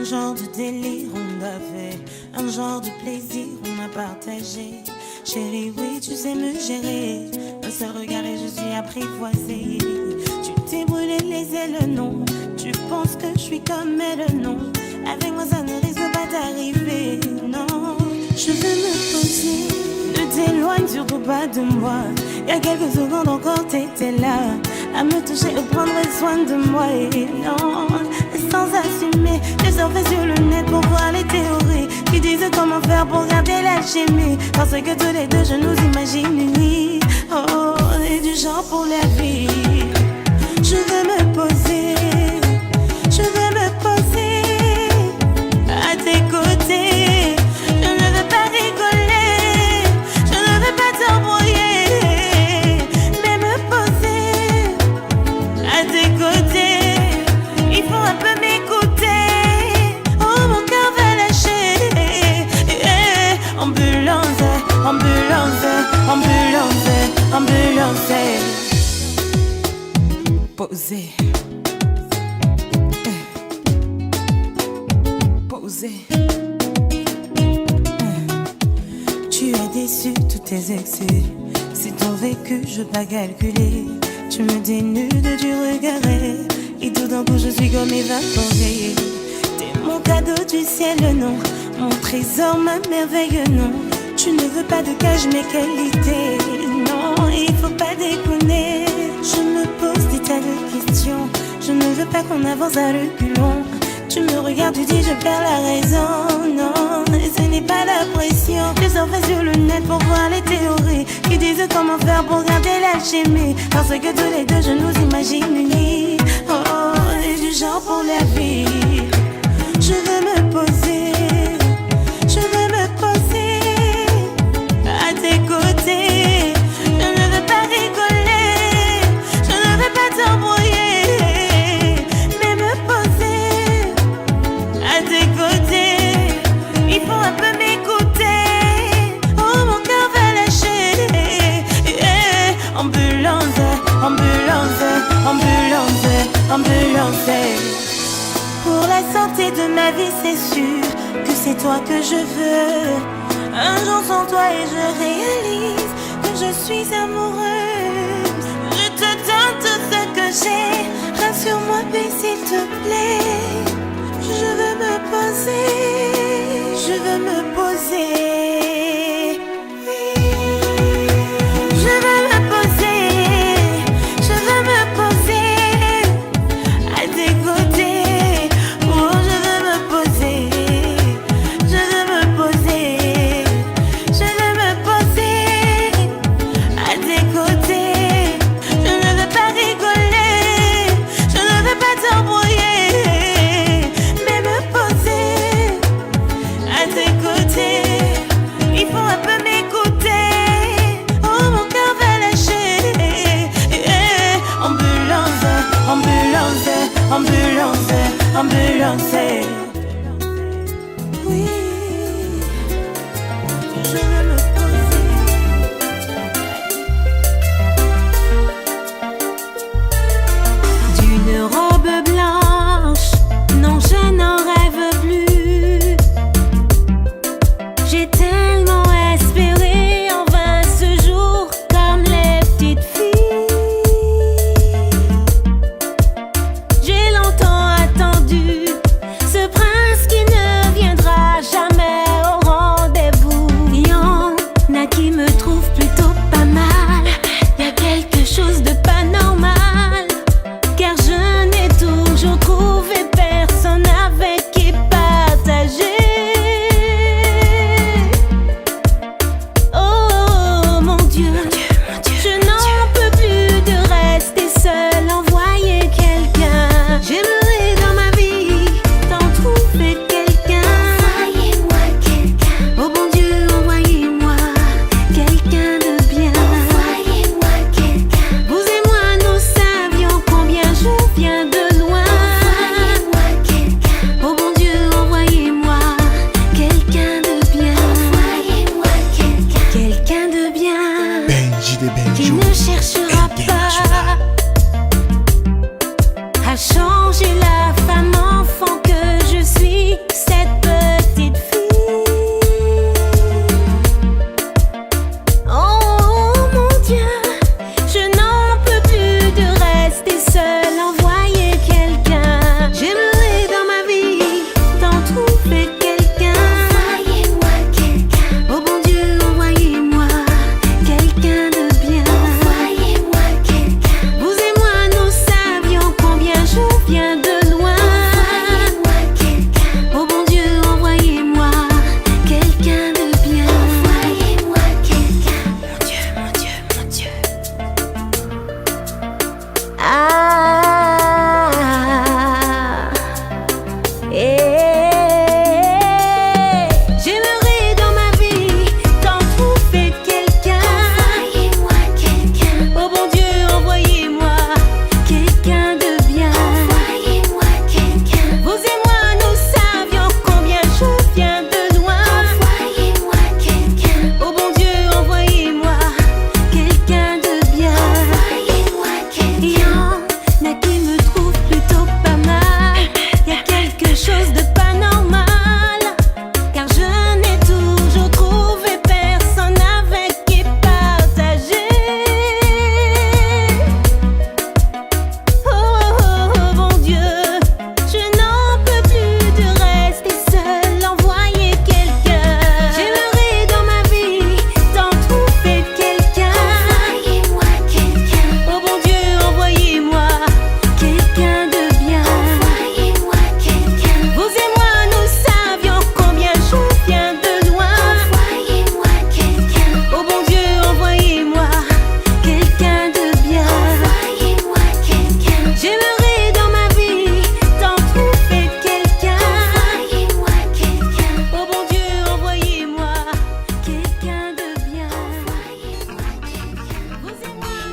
genre de délire on avait, un genre de plaisir on a partagé. Chérie, oui, tu sais me gérer. Un seul regard et je suis apprivoisée. Tu t'es brûlé les ailes, non. Tu penses que je suis comme elle, non. Avec moi ça ne risque pas d'arriver, non. Je veux me poser, ne t'éloigne surtout pas de moi. Il y a quelques secondes encore t'étais là, à me toucher et prendre soin de moi. Et non, sans assumer, j'ai surfé sur le net pour voir les théories qui disent comment faire pour garder l'alchimie. Parce que tous les deux je nous imagine unis. Oh, on est du genre pour la vie. Je veux me poser, je veux me poser à tes côtés. Je ne veux pas rigoler, je ne veux pas t'embrouiller, mais me poser à tes côtés. Il faut un peu m'écouter. Oh, mon cœur va lâcher. Ambulance, ambulance, ambulance, ambulance. Poser. Poser. Tu as déçu tous tes excès. C'est ton vécu, je pas calculer. Tu me dénudes du regard et tout d'un coup je suis comme évaporée. T'es mon cadeau du ciel, non. Mon trésor, ma merveille, non. Tu ne veux pas de cage, mes qualités. Non, il faut pas déconner. Je me pose des tas de questions. Je ne veux pas qu'on avance à reculons. Tu me regardes, tu dis je perds la raison. Non, ce n'est pas la pression. Je surfe sur le net pour voir les théories qui disent comment faire pour garder l'alchimie. Parce que tous les deux je nous imagine unis. Oh, on est du genre pour la vie. Je veux me poser, je veux me poser à tes côtés. Je ne veux pas rigoler, je ne veux pas t'embrouiller, mais me poser à tes côtés. Il faut un peu m'écouter. Oh, mon cœur va lâcher. Ambulance, ambulance, ambulance, ambulance. Pour la santé de ma vie, c'est sûr que c'est toi que je veux. Un jour sans toi et je réalise que je suis amoureuse. Je te donne tout ce que j'ai. Rassure-moi, puis s'il te plaît. Je veux me poser, je veux me poser. Je veux me poser, je veux me poser à tes côtés. Oh, je veux me poser, je veux me poser, je veux me poser à tes côtés. Je ne veux pas rigoler, je ne veux pas t'embrouiller, mais me poser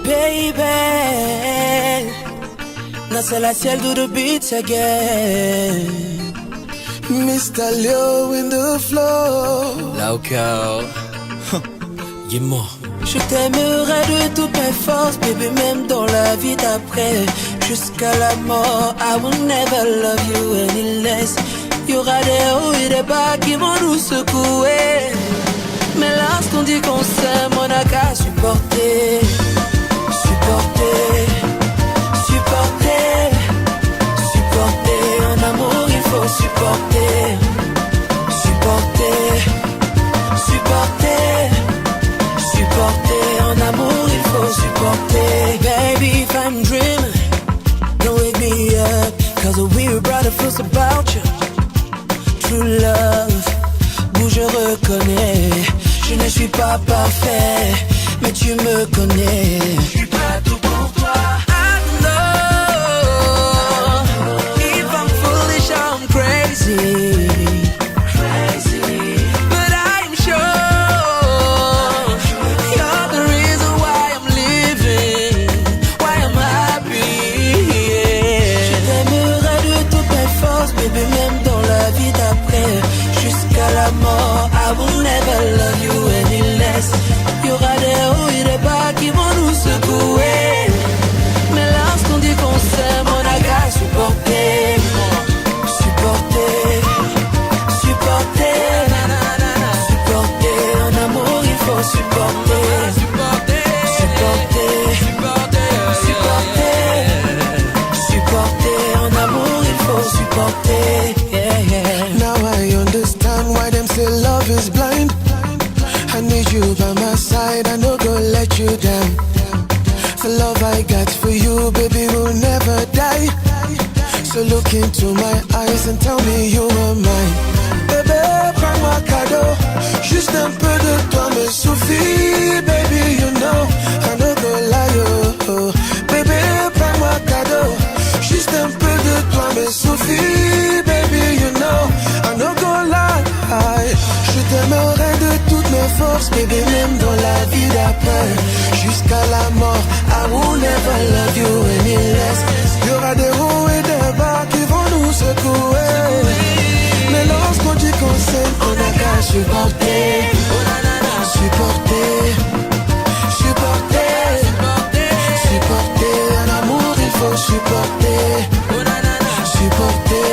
Baby, nasa la ciel do the beats again. Mr. Leo in the flow. Là au cœur, dis-moi. Je t'aimerai de toutes mes forces, baby, même dans la vie d'après. Jusqu'à la mort, I will never love you any less. Y'aura des hauts et des bas qui vont nous secouer. Mais lorsqu'on dit qu'on s'aime, on n'a qu'à supporter. Supporter, supporter, supporter. En amour, il faut supporter. Supporter, supporter, supporter. En amour, il faut supporter. Baby, if I'm dreaming, don't wake me up, 'cause a weird brother feels about you. True love, où je reconnais. Je ne suis pas parfait, mais tu me connais. Je suis pas tout pour toi. I know if I'm foolish, I'm crazy. But I'm sure you're the reason why I'm living, why I'm happy. Je t'aimerai de toutes mes forces, baby, même dans la vie d'après. Jusqu'à la mort, I will never love you any less. Y'aura des hauts et des bas qui vont nous secouer. Mais lorsqu'on dit qu'on s'aime, on n'a qu'à supporter. Supporter, supporter, supporter. En amour, il faut supporter. Supporter, supporter, supporter. En amour, il faut supporter. Now I understand why them say love is blind. I need you by my side, I no go let you down. The love I got for you, baby, will never die. So look into my eyes and tell me you are mine. Bébé, prends-moi cadeau, juste un peu de toi me suffit. Baby, you know, I no go lie, oh. Bébé, prends-moi cadeau, juste un peu de toi me suffit. Baby, you know, I no go lie. Je t'aimerai de toutes mes forces, baby, même dans la vie d'après. Jusqu'à la mort, I will never love you any less. Y'aura des hauts et des bas qui vont nous secouer. Mais lorsqu'on dit qu'on s'aime, on n'a qu'à supporter. Supporter, supporter, supporter. Un amour, il faut supporter. Supporter,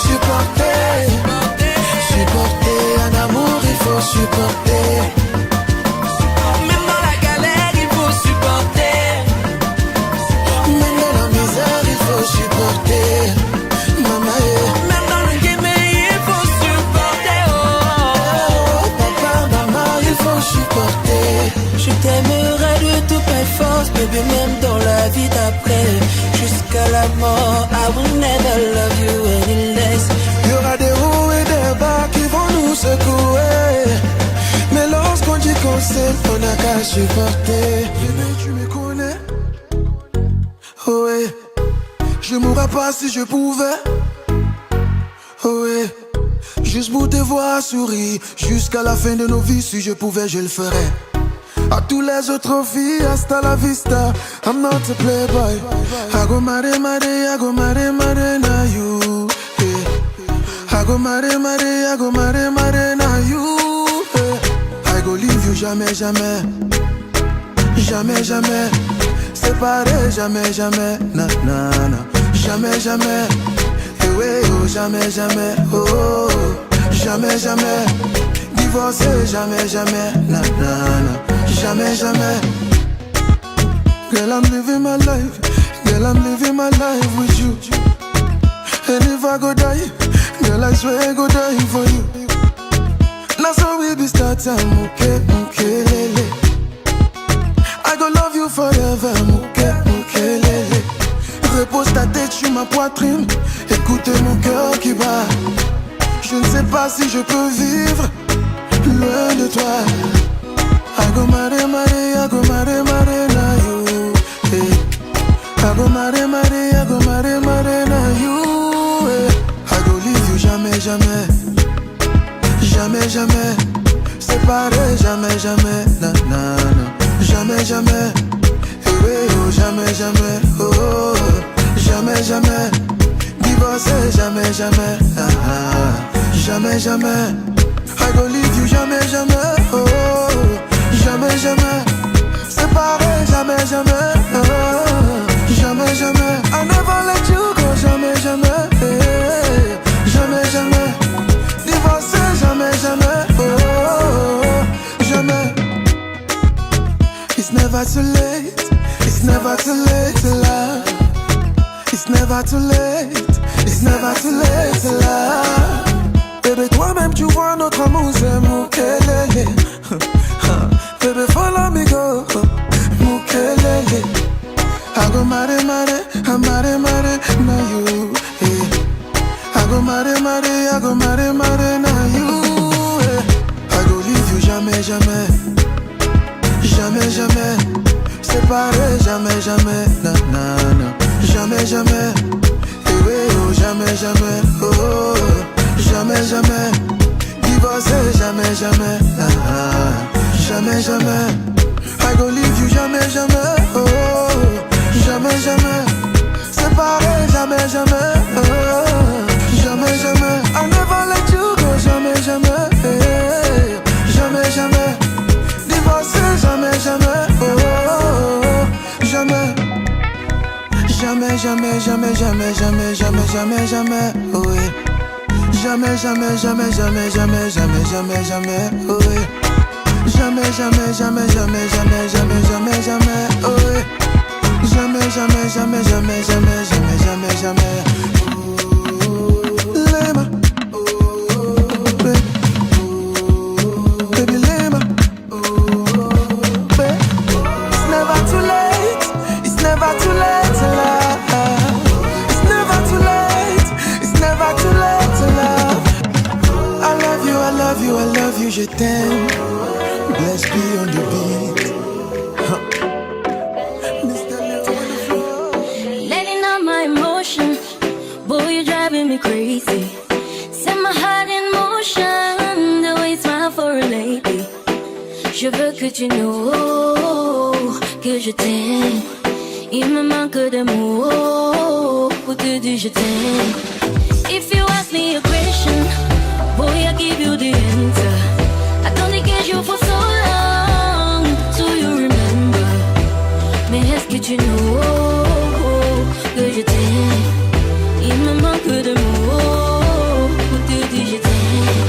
supporter, supporter. Un amour, il faut supporter. Même dans la galère, il faut supporter. Même dans la misère, il faut supporter. Maman, Même dans le game, il faut supporter. Oh, papa, maman, il faut supporter. je t'aimerai de toutes mes forces, baby, même dans la vie d'après. Jusqu'à la mort, I will never love you any less. Y'aura des hauts et des bas qui vont nous secouer. Mais lorsqu'on dit qu'on s'aime, on n'a qu'à supporter. Bébé, tu me connais? Oh ouais. Je mourrais pas si je pouvais. Oh ouais. Juste pour te voir sourire jusqu'à la fin de nos vies. Si je pouvais, je le ferais. À tous les autres filles, hasta la vista. I'm not a playboy. I go mare, I go mare, na you. Yeah. I go mare, I go mare, na you. Yeah. I go leave you jamais, jamais. Jamais, jamais. Séparé, jamais, jamais. Na, na, na. Jamais, jamais. Eh ouais, oh, jamais, jamais. Oh, oh, jamais, jamais. Divorcé, jamais, jamais. Na, na, na. Jamais, jamais. Girl, I'm living my life. Girl, I'm living my life with you. And if I go die, girl, I swear I go die for you. Now so we be starting, okay, okay, lele. I go love you forever, okay, okay, lele. Repose ta tête sur ma poitrine. Écoute mon cœur qui bat. Je ne sais pas si je peux vivre loin de toi. I go mare, I go mare, na you. Hey. I go mare, I go mare, na you. Hey. I go leave you jamais, jamais. Jamais, jamais. Séparé, jamais, jamais. Na, na, na. Jamais, jamais. jamais, jamais, oh, jamais, jamais. Divorcer, jamais, jamais, jamais, jamais. I go leave you, jamais, jamais, oh, jamais, jamais. Séparer, jamais, jamais, jamais, jamais. I never let you go, jamais, jamais, jamais, jamais. Divorcer, jamais, jamais, oh, jamais. It's never too late, it's never too late to love. It's never too late, it's never too late to love. Bébé, toi-même tu vois notre amour c'est Moukelele. Baby, follow me go, Moukelele. I go mare, mare, I'm mare, mare, now you, yeah. I go mare, mare, I go mare, mare, now you, yeah. I go leave you jamais, jamais, jamais, jamais. Séparé, jamais, jamais, na, na, na. Jamais, jamais, eh oui, oh, jamais, jamais, oh, jamais, jamais. Divorcé, jamais, jamais, jamais, jamais. I go leave you, jamais, jamais, oh, jamais, jamais. Séparé, jamais, jamais, jamais, jamais. I never let you go, jamais, jamais, jamais, jamais. Divorcé, jamais, jamais, oh, jamais. Jamais, jamais, jamais, jamais, jamais, jamais, jamais, jamais, oui. Jamais, jamais, jamais, jamais, jamais, jamais, jamais, jamais, oui. Jamais, jamais, jamais, jamais, jamais, jamais, jamais, jamais, oui. Jamais, jamais, jamais, jamais, jamais, jamais, jamais, jamais. Lema, baby, Lema. It's never too late. It's never too late to love. It's never too late. It's never too late to love. I love you, I love you, I love you, je t'aime. Let's be on the beat. Letting out my emotion. Boy, you're driving me crazy. Set my heart in motion. The way you smile for a lady. Je veux que tu know que je t'aime. Il me manque de mots pour te dire je t'aime. If you ask me a question, boy, I give you the answer. I don't get you for so long, so you remember. Mais est-ce que tu know que je t'aime? Il me manque de mots pour te dire je t'aime.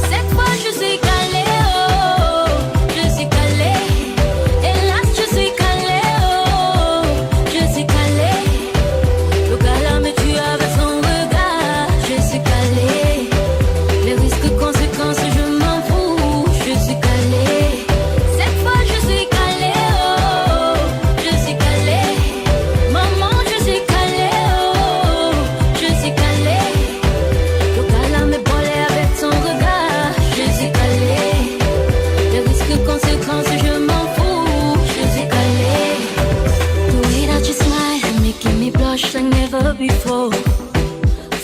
Cette fois je suis calée, oh, je suis calée. Hélas je suis calée, oh, je suis calée. Le gars me tue avec son regard. Je suis calée. Les risques, conséquences, je m'en fous. Je suis calée. Cette fois je suis calée, oh, je suis calée. Maman je suis calée, oh, je suis calée. Le gars me bolé avec son regard. Je suis calée. Les risques, conséquences, je m'en fous. Je suis calée. The way that you smile, making me blush like never before.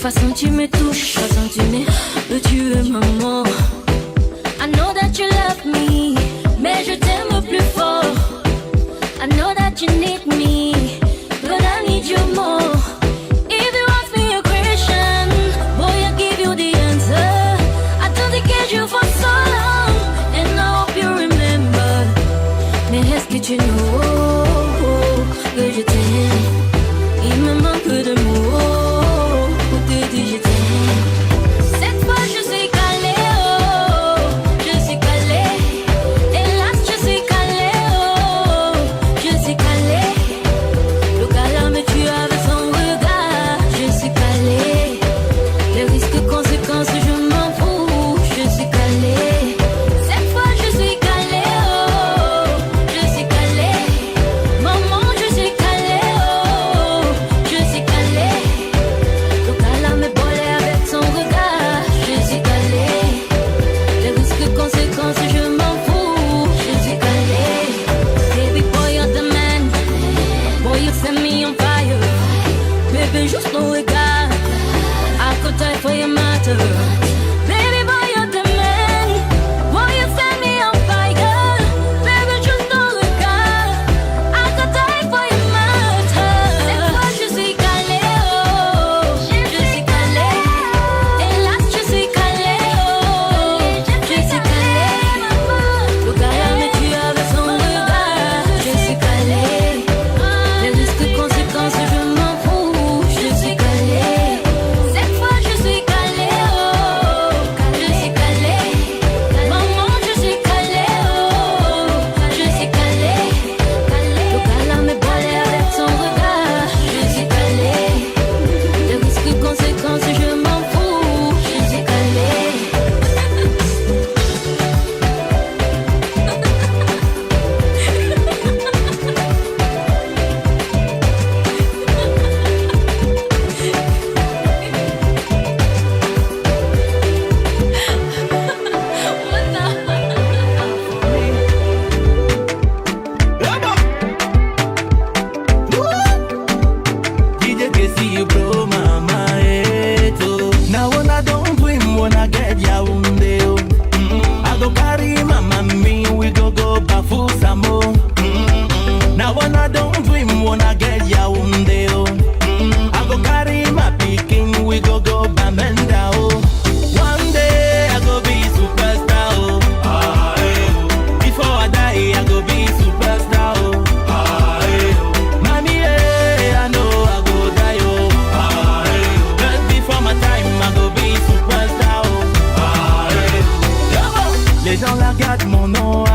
Façon tu me touches, façon tu es maman. I know that you love me, mais je t'aime plus fort. I know that you need me, but I need you more. If you ask me a question, boy, I give you the answer. I don't get you for so long, and I hope you remember. Mais est-ce que tu know que je t'aime? Il me manque de mots pour te dire je t'aime. Cette fois je suis calée, oh,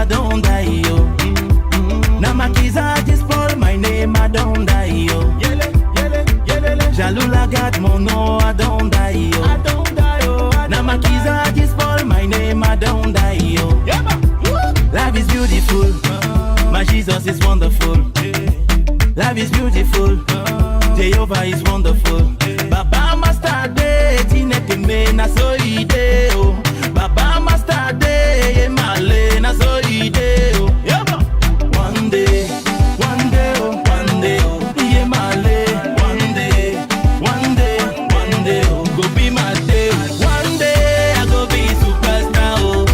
I don't die, yo. Now my keys are just for my name, I don't die, yo. Jalula got mon no, I don't die, yo. Now my keys are just for my name, I don't die, yo. Life is beautiful, my Jesus is wonderful. Life is beautiful, Jehovah is wonderful. Baba master day, tineke me na so ide o. Baba master day, male na so ide o. One day, one day, oh, one day, oh, yeah, male. One day, one day, one day, oh, go be my day. One day I go be superstar, oh.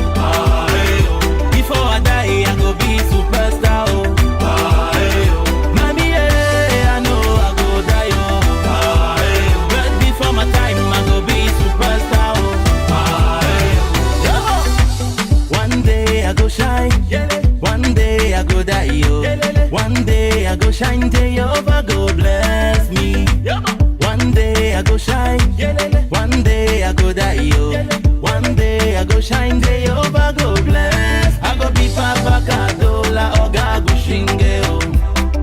Before I die, I go be superstar, oh. Mommy, I know I go die, oh. But before my time, I go be superstar, oh. One day I go shine, one day I go die, yo. One day I go shine, Jehovah go bless me. One day I go shine, one day I go die, yo. One day I go shine, Jehovah go bless. I go be Papa Kadola Oga Gushinge, oh.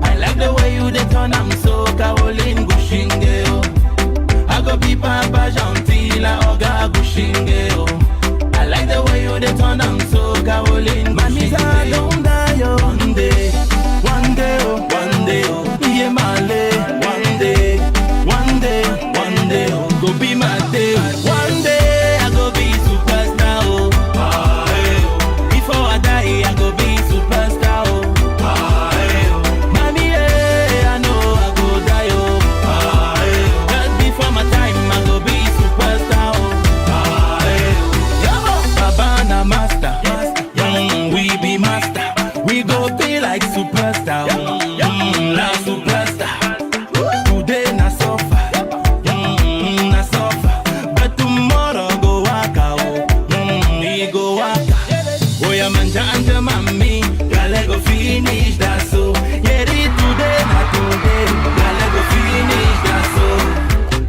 I like the way you dey turn, I'm so Caroline Gushinge, oh. I go be Papa Gentila Oga Gushinge, oh. I like the way you dey turn, I'm so Caroline Gushinge. I don't die, oh. One day, one day, oh, one day, oh, yeah, my lay. One day, one day, one day, oh, go be my day. One day I go be superstar, oh. Before I die, I go be superstar, oh. Mommy, I know I go die, oh. Just before my time, I go be superstar, oh. Baba na master, we be master. We go be like superstar, like superstar. Today na suffer, na suffer. But tomorrow go waka, we go waka. Oh yeah, manja and the mami, gale go finish that so. Yeah, today na today, gale go finish that so.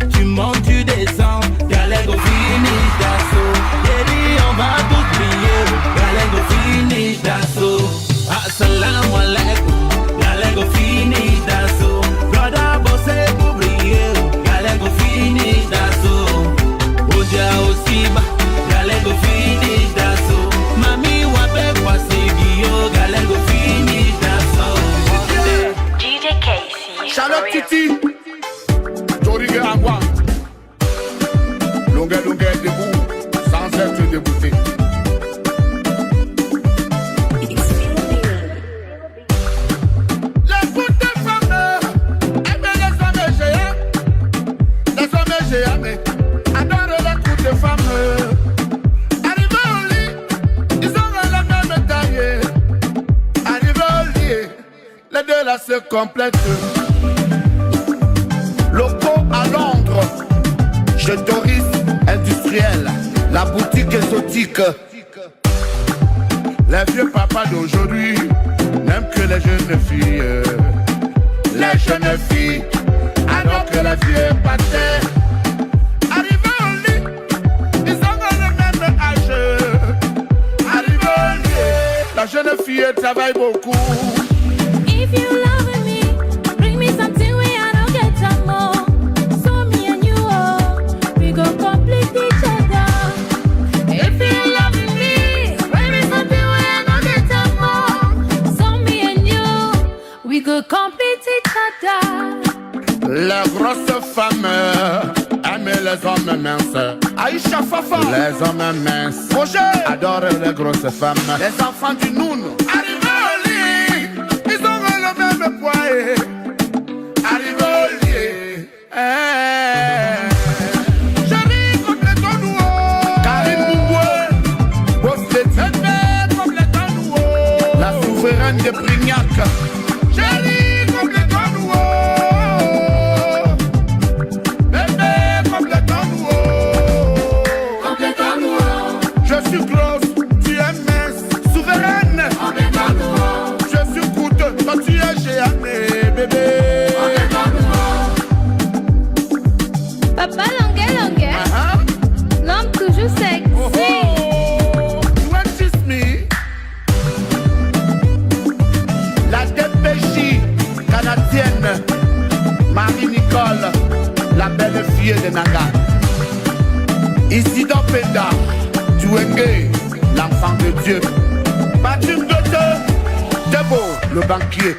Tu montes, tu descends, gale go finish that so. Yeah, on va tout prier, gale go finish that so. Assalamu alaikum, gale go finish that so. Brother bosse pour briller, gale go finish that so. Oja osiba, gale go finish that so. Mami wape kwa sigio, gale go finish that so. DJ Casey. Charlotte Titi, Jorige Agua. Longueur debout, sans être débouté. Les bouts de femmes, aimez les hommes géants. Les hommes géants, mais adorent les coups de femmes. Arrivés au lit, ils ont la même taille. Arrivés au lit, les deux là se complètent. Locaux à Londres, chez Doris Industriel, la boutique exotique. Les vieux papas d'aujourd'hui n'aiment que les jeunes filles. Les jeunes filles, alors que les vieux pâtés. Arrivés au lit, ils ont le même âge. Arrivés au lit, la jeune fille travaille beaucoup. If you love me, bring me something we I don't get some more. So me and you, oh, we go complete each other. If you love me, bring me something we I don't get some more. So me and you, we go complete each other. Les grosses femmes aiment les hommes minces. Aïcha Fafa, les hommes minces. Roger adore les grosses femmes. Les enfants du Noun. Arrivés au lit, ils ont le même poids. Arrivés au lit, chérie, complètement nouveau. Karine Bouboué, boss de Tete, complètement nouveau. La souveraine de Brignac. Chérie, complètement nouveau. Bébé, complètement nouveau. Complètement nouveau. Je suis grosse, tu es mince, souveraine. Complètement nouveau. Je suis coûteux, toi tu es géant, bébé. Complètement nouveau. Papa longuet, l'homme toujours sexy. Oh, oh, you want kiss me? La DPJ canadienne, Marie-Nicole, la belle fille de Naga. Ici dans Penda, Douengue, l'enfant de Dieu. Batum Goto, Debo, le banquier.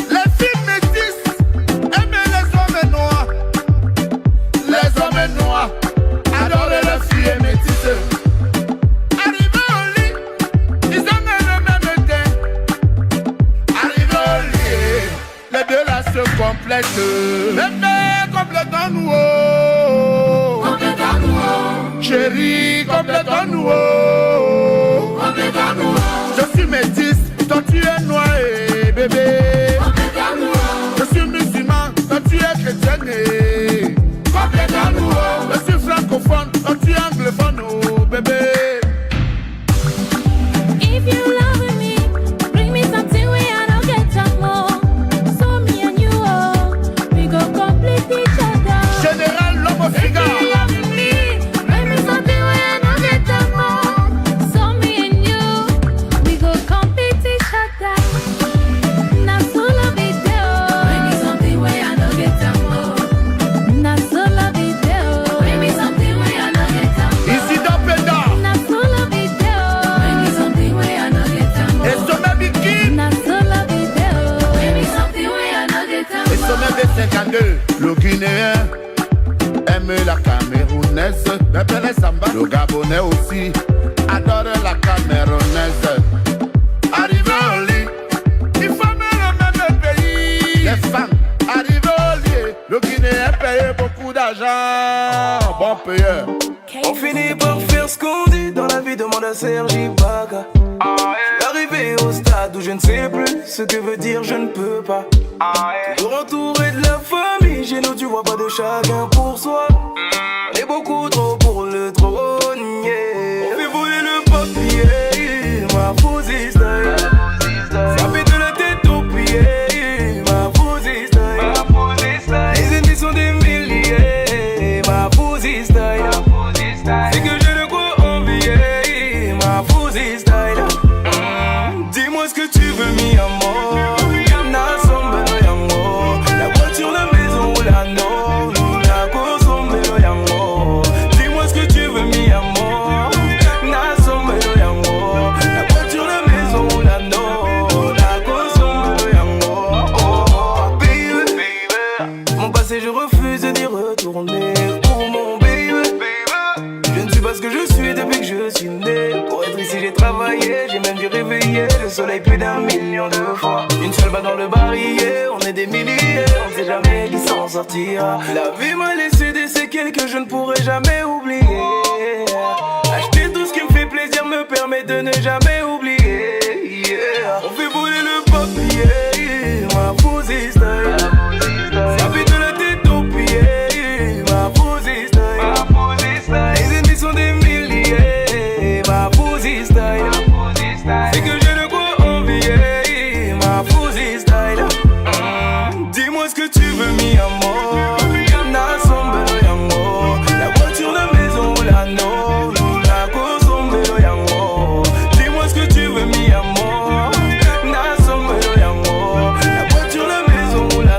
Les filles métisses aiment les hommes noirs. Les hommes noirs adorent les filles métisses. Arrivés au lit, ils ont le même teint. Arrivés au lit, les deux là se complètent. Bébé, complète-nous. Chérie, complète-nous. Je suis métisse, toi tu es noir et bébé. Je suis musulman, toi tu es chrétienne. Je suis francophone, toi tu es anglophone, oh bébé. If you love me, bring me something where I don't get some more. So me and you, oh, we go complete each other. Général Lobo Figa. Le Guinéen aime la Camerounaise, le Gabonais aussi adore la Camerounaise. Arrivé au lit, il faut le même pays. Les femmes arrivent au lit, le Guinéen paye beaucoup d'argent, bon payeur. On finit par faire ce qu'on dit dans la vie, demande à Sergi Baga. Arrivé au stade où je ne sais plus ce que veut dire je ne peux pas. Toujours entouré de la famille, chez nous tu vois pas de chacun pour soi. On est beaucoup trop pour le trône, yeah. On fait voler le papier, ma fousie style. Ça fait de la tête aux pieds, ma fousie style. Les ennemis sont des milliers, ma fousie style. C'est que j'ai de quoi envier, ma fousie style. Dis-moi ce que tu veux, mi amour. La voiture, la maison ou la no. La consomme le yango. Dis-moi ce que tu veux, mi amour. Na somme le yango. La voiture, la maison ou la no. La consomme le yango. Oh, baby. Mon passé, je refuse d'y retourner. Oh, mon baby. Je ne suis pas ce que je suis depuis que je suis né. Pour être ici j'ai travaillé, j'ai même dû réveiller le soleil plus d'1 million de fois. Une seule balle dans le barillet, on est des milliers, on sait jamais qui s'en sortira. La vie m'a laissé des séquelles que je ne pourrai jamais oublier. Acheter tout ce qui me fait plaisir me permet de ne jamais oublier, yeah. On fait voler le papier, ma fousie style. Ça fait de la tête aux pieds, ma fousie style. Les ennemis sont des milliers, ma fousie style. C'est que j'ai de quoi envier, ma fousie style. Dis-moi ce que tu veux, mi amour. Na sombe lo yango. La voiture, la maison ou la no. La consomme lo yango. Dis-moi ce que tu veux, mi amour. Na sombe lo yango. La voiture, la maison ou la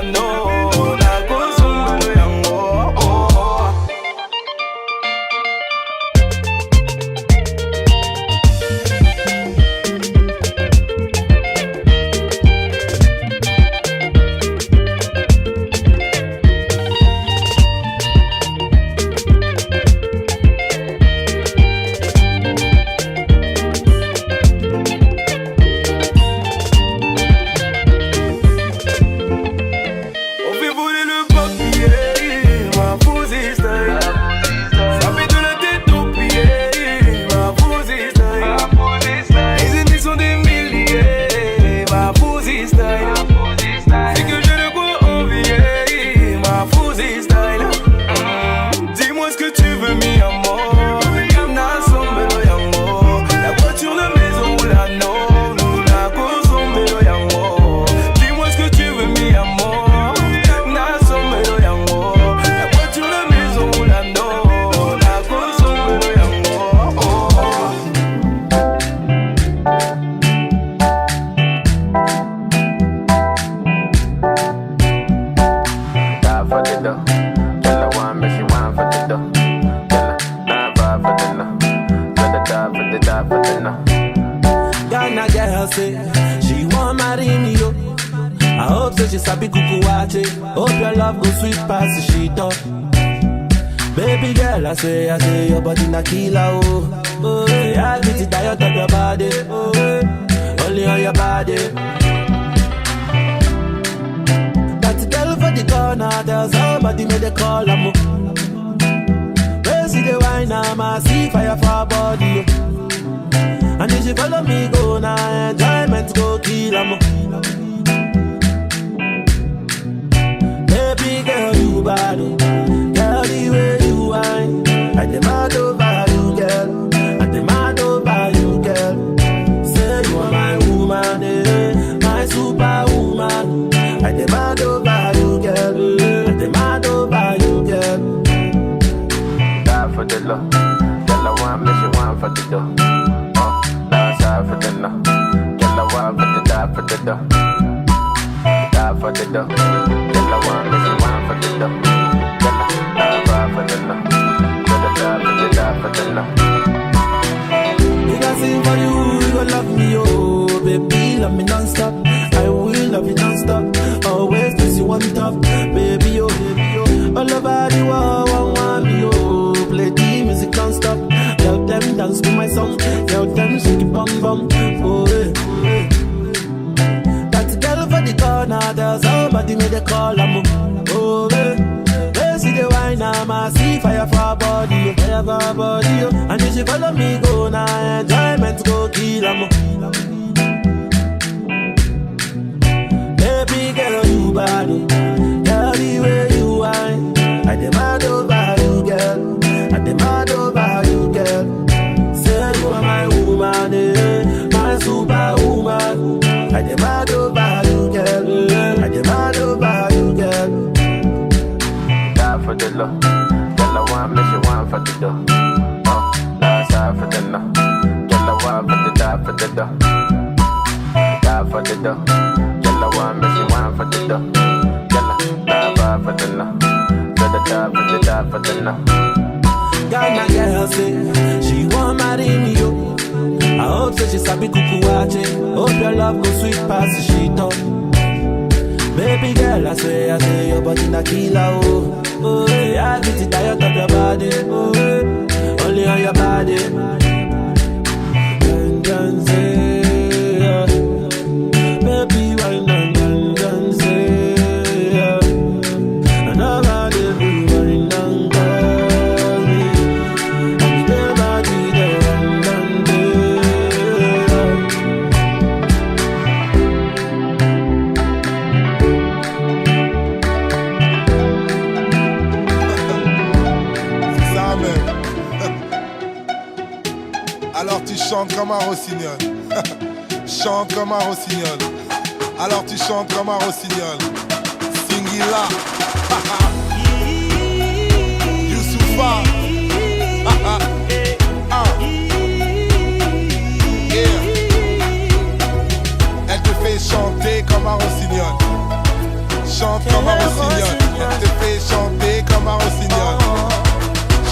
Ghana girl say she want marry me, yo. I hope that she sabi kukuwache. Hope your love go sweet past the sheet up. Baby girl, I say, your body na killer, oh. Oh, yeah, I get it tired of your body, oh, only on your body. That girl for the corner, there's somebody made a call, I'm see the wine, I see fire for her body, oh. And if she follow me, go now, enjoyment go kill, I'm baby girl, you bad, oh. Girl, the way you whine, I demand over you, girl. I demand over you, girl. Say you are my woman, eh, my superwoman. I demand over you, girl. I demand over you, girl. Die for the love, girl. I want me, she want for the dough. Oh, die side for the no, girl. I want for the die for the dough. Die for the dough, girl. I want me, she want for the dough. Die for the no, die for the no. If I sing for you, you gon' love me, oh. Baby, love me non-stop. I will love you non-stop. Always place you on top. Baby, oh, baby, oh. All over the world, want me, oh. Play the music non-stop. Tell them dance to my song. Tell them shake it bum bum. Oh, yeah. That girl for the corner, there's somebody made a call, I'm oh, yeah. See the wine, I see fire for her body, fire for her body, and if she follow me, go now, enjoyment go kill, I'm baby girl, you bad, girl, the way you whine, I demand over you, girl, I demand over you, girl, say you are my woman, eh, my superwoman, I demand over you, girl, I demand over you, girl. For the love, girl, I want me, she want for the dough. Oh, die side for the no, girl, I want for the die for the dough. Die for the dough, girl, I want me, she want for the dough. Girl, die for the no, girl, die for the no. Ghana girl say she want marry me, yo. I hope that she sabi kukuwache. Hope your love go sweet past the sheet up. Baby girl, I say, your body na killer, oh. Oh, yeah, I get it tired of your body, oh, yeah. Only on your body. Dance, yeah. Baby, why not dance, yeah. And nobody be worrying on me. And the body there, and Alors tu chantes comme un rossignol. Chante comme un rossignol. Alors tu chantes comme un rossignol. Singila. Youssoufa. Yeah. Elle te fait chanter comme un rossignol. Chante comme un rossignol. Elle te fait chanter comme un rossignol.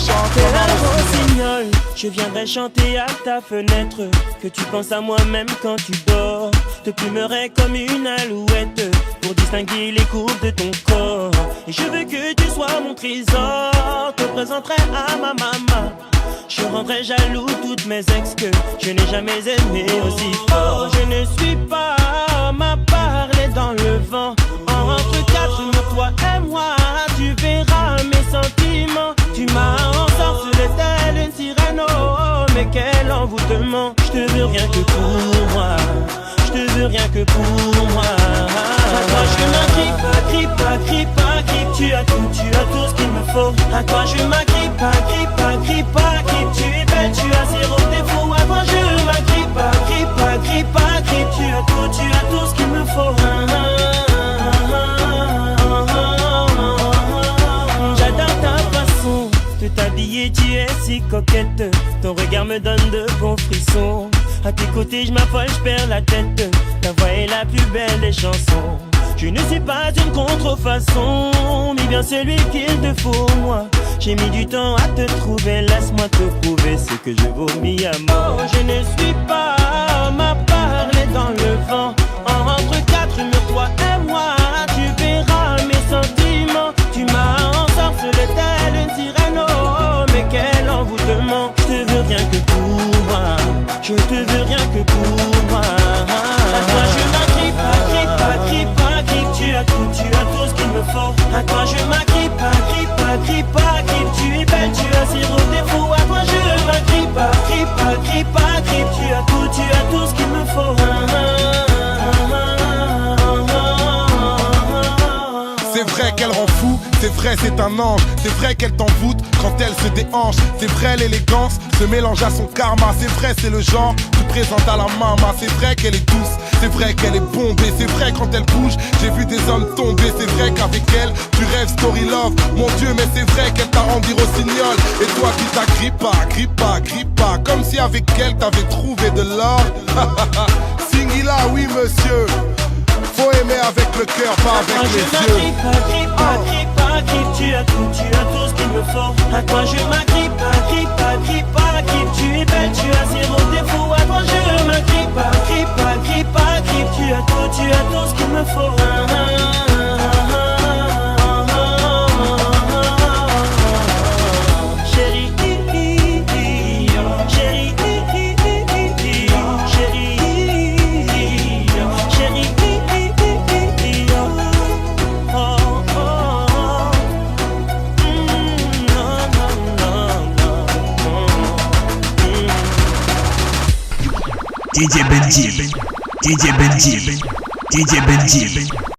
Chante comme un rossignol. Je viendrai chanter à ta fenêtre, que tu penses à moi même quand tu dors. Te plumerai comme une alouette, pour distinguer les courbes de ton corps. Et je veux que tu sois mon trésor, te présenterai à ma maman. Je rendrai jaloux toutes mes ex que je n'ai jamais aimé aussi fort. Je ne suis pas homme à parler dans le vent. En rentre quatre, toi et moi, tu verras mes sentiments. Tu m'as ensorcelé telle une sirène, oh, mais quel envoûtement. Je te veux rien que pour moi, je te veux rien que pour moi. À toi je m'agrippe, tu as tout ce qu'il me faut. À toi je m'agrippe, tu es belle, tu as zéro défaut. À toi je m'agrippe, tu as tout ce qu'il me faut. J'adore ta façon de t'habiller, tu es si coquette. Ton regard me donne de bons frissons. À tes côtés je m'affole, je perds la tête. Ta voix est la plus belle des chansons. Je ne suis pas une contrefaçon, mais bien celui qu'il te faut moi. J'ai mis du temps à te trouver, laisse-moi te prouver ce que je vaux mis à mort. Je ne suis pas homme à part zéro défaut. À toi je m'agrippe pas, grippe pas, grippe pas, grippe. Tu as tout ce qu'il me faut. C'est vrai qu'elle rend fou, c'est vrai c'est un ange. C'est vrai qu'elle t'envoûte quand elle se déhanche. C'est vrai l'élégance se mélange à son karma. C'est vrai c'est le genre tu présentes à la maman. C'est vrai qu'elle est douce, c'est vrai qu'elle est bombée. C'est vrai quand elle bouge, j'ai vu des hommes tomber. C'est vrai qu'avec elle, tu rêves story love. Mon Dieu mais c'est vrai qu'elle t'a rendu rossignol. Et toi tu t'agrippes pas, grippe pas, grippe pas. Comme si avec elle t'avais trouvé de l'or. Singila oui monsieur. Faut aimer avec le cœur, pas avec les yeux. Grippe pas, grippe pas, grippe. Tu as tout ce qu'il me faut. À toi je m'agrippe pas, grippe pas, grippe pas, grippe. Tu es belle, tu as zéro défaut. À toi je m'agrippe pas, grippe pas, grippe pas, grippe. Tu as tout ce qu'il me faut. Chérie, chérie, DJ Benji, DJ Benji, DJ Benji.